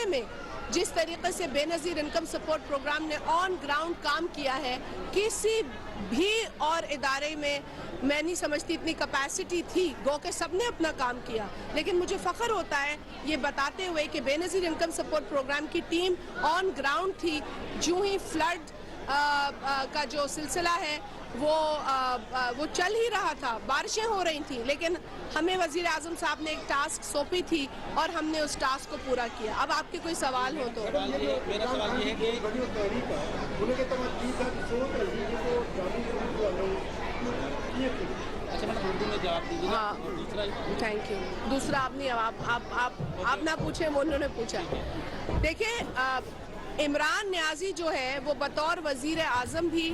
معاشرے میں جس طریقے سے بے نظیر انکم سپورٹ پروگرام نے آن گراؤنڈ کام کیا ہے، کسی بھی اور ادارے میں نہیں سمجھتی اتنی کیپیسٹی تھی، گو کہ سب نے اپنا کام کیا، لیکن مجھے فخر ہوتا ہے یہ بتاتے ہوئے کہ بے نظیر انکم سپورٹ پروگرام کی ٹیم آن گراؤنڈ تھی۔ جو ہی فلڈ کا جو سلسلہ ہے وہ چل ہی رہا تھا، بارشیں ہو رہی تھیں، لیکن ہمیں وزیر اعظم صاحب نے ایک ٹاسک سونپی تھی اور ہم نے اس ٹاسک کو پورا کیا۔ اب آپ کے کوئی سوال ہو تو میرا سوال یہ ہے کہ ہاں تھینک یو۔ دوسرا آپ نہیں، آپ نہ پوچھیں، وہ انہوں نے پوچھا۔ دیکھیں عمران نیازی جو ہے وہ بطور وزیر اعظم بھی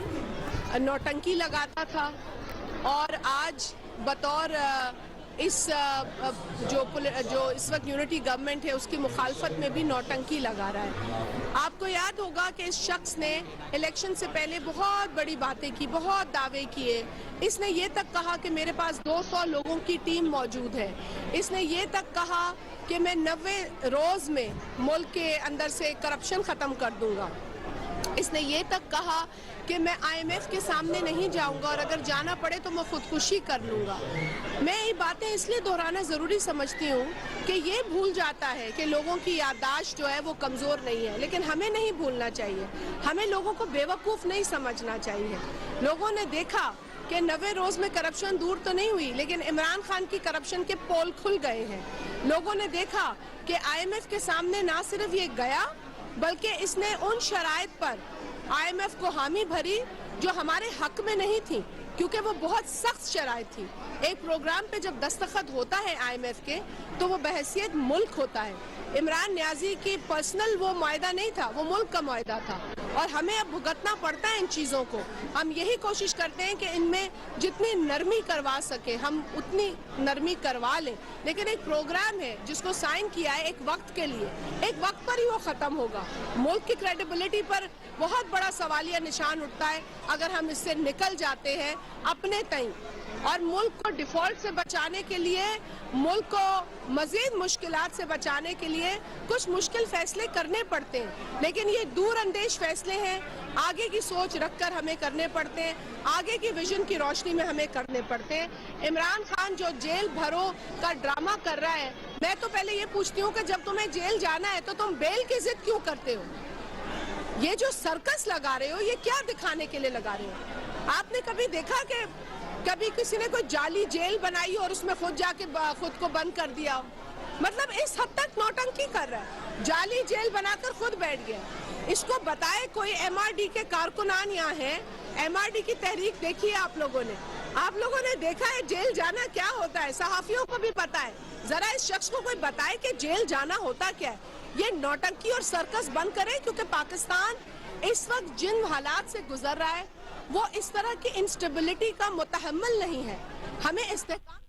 نوٹنکی لگاتا تھا، اور آج بطور جو اس وقت یونٹی گورنمنٹ ہے اس کی مخالفت میں بھی نوٹنکی لگا رہا ہے۔ آپ کو یاد ہوگا کہ اس شخص نے الیکشن سے پہلے بہت بڑی باتیں کی، بہت دعوے کیے۔ اس نے یہ تک کہا کہ میرے پاس 200 لوگوں کی ٹیم موجود ہے۔ اس نے یہ تک کہا کہ میں 90 روز میں ملک کے اندر سے کرپشن ختم کر دوں گا۔ اس نے یہ تک کہا کہ میں IMF کے سامنے نہیں جاؤں گا، اور اگر جانا پڑے تو میں خودکشی کر لوں گا۔ میں یہ باتیں اس لیے دہرانا ضروری سمجھتی ہوں کہ یہ بھول جاتا ہے کہ لوگوں کی یادداشت جو ہے وہ کمزور نہیں ہے، لیکن ہمیں نہیں بھولنا چاہیے، ہمیں لوگوں کو بیوقوف نہیں سمجھنا چاہیے۔ لوگوں نے دیکھا کہ 90 روز میں کرپشن دور تو نہیں ہوئی، لیکن عمران خان کی کرپشن کے پول کھل گئے ہیں۔ لوگوں نے دیکھا کہ IMF کے سامنے نہ صرف یہ گیا بلکہ اس نے ان شرائط پر IMF کو حامی بھری جو ہمارے حق میں نہیں تھی، کیونکہ وہ بہت سخت شرائط تھی۔ ایک پروگرام پہ جب دستخط ہوتا ہے IMF کے تو وہ بحیثیت ملک ہوتا ہے۔ عمران نیازی کی پرسنل وہ معاہدہ نہیں تھا، وہ ملک کا معاہدہ تھا، اور ہمیں اب بھگتنا پڑتا ہے ان چیزوں کو۔ ہم یہی کوشش کرتے ہیں کہ ان میں جتنی نرمی کروا سکے ہم اتنی نرمی کروا لیں، لیکن ایک پروگرام ہے جس کو سائن کیا ہے ایک وقت کے لیے، ایک وقت پر ہی وہ ختم ہوگا۔ ملک کی کریڈیبلٹی پر بہت بڑا سوالیہ نشان اٹھتا ہے اگر ہم اس سے نکل جاتے ہیں اپنے تئیں، اور ملک کو ڈیفالٹ سے بچانے کے لیے، ملک کو مزید مشکلات سے بچانے کے لیے کچھ مشکل فیصلے کرنے پڑتے ہیں، لیکن یہ دور اندیش فیصلے ہیں، آگے کی سوچ رکھ کر ہمیں کرنے پڑتے ہیں، آگے کی ویژن کی روشنی میں ہمیں کرنے پڑتے ہیں۔ عمران خان جو جیل بھرو کا ڈرامہ کر رہا ہے، میں تو پہلے یہ پوچھتی ہوں کہ جب تمہیں جیل جانا ہے تو تم بیل کی ضد کیوں کرتے ہو؟ یہ جو سرکس لگا رہے ہو، یہ کیا دکھانے کے لیے لگا رہے ہو؟ آپ نے کبھی دیکھا کہ کبھی کسی نے کوئی جعلی جیل بنائی اور اس میں خود جا کے خود کو بند کر دیا ہو؟ مطلب اس حد تک نوٹنکی کر رہا ہے، جعلی جیل بنا کر خود بیٹھ گیا۔ اس کو بتائے کوئی MRD کے کارکنان یہاں ہیں، MRD کی تحریک دیکھی ہے آپ لوگوں نے دیکھا ہے جیل جانا کیا ہوتا ہے؟ صحافیوں کو بھی پتا ہے، ذرا اس شخص کو کوئی بتائے کہ جیل جانا ہوتا کیا ہے۔ یہ نوٹنکی اور سرکس بند کرے، کیونکہ پاکستان اس وقت جن حالات سے گزر رہا ہے وہ اس طرح کی انسٹیبلٹی کا متحمل نہیں ہے۔ ہمیں استحکام